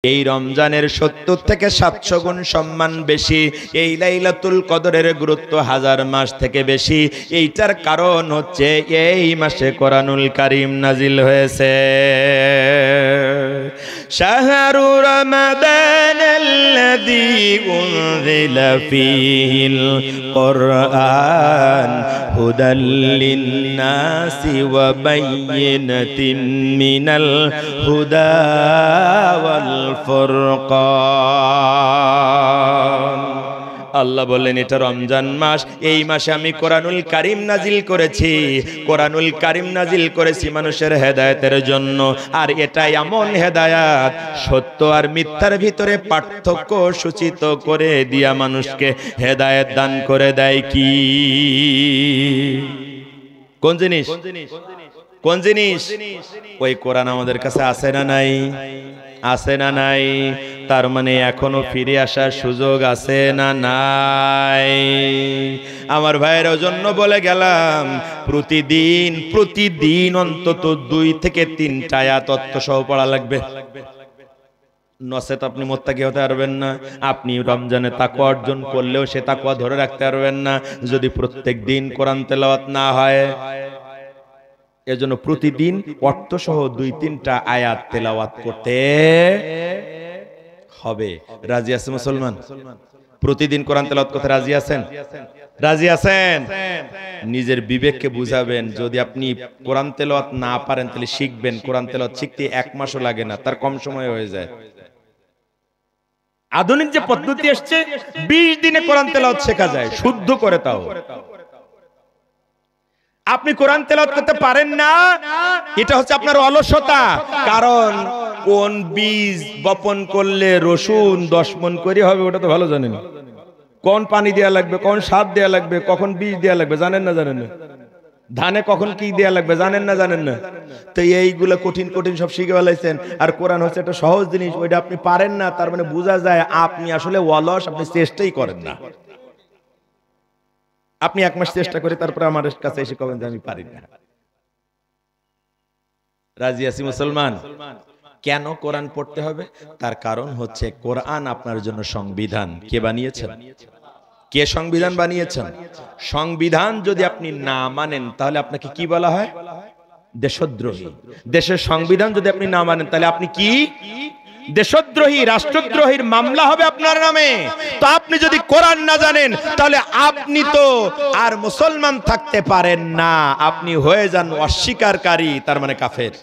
এই রমজানের ৭০ থেকে ৭০০ গুণ সম্মান বেশি। এই লাইলাতুল কদরের গুরুত্ব হাজার মাস থেকে বেশি। এইটার কারণ হচ্ছে এই মাসে কোরআনুল কারীম নাজিল হয়েছে। শাহরু রমাদানাল্লাযী উনজিলা ফীহিল কুরআন হুদাল লিন্নাসি ওয়া বায়্যিনাতিন মিনাল হুদা ওয়াল ফুরকান। আল্লাহ বললেন এটা রমজান মাস, এই মাসে আমি কোরআনুল কারীম নাজিল করেছি। কোরআনুল কারীম নাজিল করেছি মানুষের হেদায়েতের জন্য। আর এটা এমন হেদায়েত, সত্য আর মিথ্যার ভিতরে পার্থক্য সূচিত করে দিয়া মানুষকে হেদায়েত দান করে দেয়। কি কোন জিনিস? কোন জিনিস? ওই কোরআন আমাদের কাছে আছে না নাই? আছে না নাই? তার মানে এখনো ফিরে আসার সুযোগ আছে না নাই? আমার ভাইয়ের জন্য বলে গেলাম, প্রতিদিন অন্তত 2 থেকে 3টা আয়াত তত্ত্ব সহ পড়া লাগবে। নচেত আপনি মুত্তাকি হতে পারবেন না। আপনি রমজানে তাকওয়া অর্জন করলেও সে তাকওয়া ধরে রাখতে পারবেন না যদি প্রত্যেক দিন কোরআন তেলাওয়াত না হয়। এজন্য প্রতিদিন অর্থ সহ 2-3টা আয়াত তেলাওয়াত করতে হবে। রাজি আছেন মুসলমান? প্রতিদিন কোরআন তেলাওয়াত করতে রাজি আছেন? রাজি আছেন? নিজের বিবেককে বুঝাবেন, যদি আপনি কোরআন তেলাওয়াত না পারেন তাহলে শিখবেন। কোরআন তেলাওয়াত শিখতে 1 মাসও লাগে না, তার কম সময় হয়ে যায়। আধুনিক যে পদ্ধতি আসছে, 20 দিনে কোরআন তেলাওয়াত শেখা যায়, শুদ্ধ করে। তাও আপনি কোরআন তেলাওয়াত করতে পারেন না, এটা হচ্ছে আপনার অলসতা। কারণ কোন বীজ বপন করলে রসুন 10 মণ করে হবে ওটা তো ভালো জানেন। কোন পানি দেয়া লাগবে, কোন সার দেয়া লাগবে, কখন বীজ দেয়া লাগবে জানেন না? জানেন না? ধানে কখন কি দেয়া লাগবে জানেন না? জানেন না? তো এইগুলো কঠিন কঠিন সব শিখে ফেলাইছেন। আর কোরআন হচ্ছে একটা সহজ জিনিস, ওইটা আপনি পারেন না। তার মানে বোঝা যায় আপনি আসলে অলস, আপনি চেষ্টাই করেন না। আপনি 1 মাস চেষ্টা করে তারপরে আমার কাছে এসে কবেন যে আমি পারি না। রাজি আছি মুসলমান? কেন কোরআন পড়তে হবে? তার কারণ হচ্ছে কোরআন আপনার জন্য সংবিধান। কে বানিয়েছেন? কে সংবিধান বানিয়েছেন? সংবিধান যদি আপনি না মানেন তাহলে আপনাকে কি বলা হয়? দেশদ্রোহী। দেশের সংবিধান যদি আপনি না মানেন তাহলে আপনি কি? দেশদ্রোহী, রাষ্ট্রদ্রোহীর মামলা হবে আপনার নামে। তো আপনি যদি কোরআন না জানেন তাহলে আপনি তো আর মুসলমান থাকতে পারেন না, আপনি হয়ে যান অস্বীকারী, তার মানে কাফের।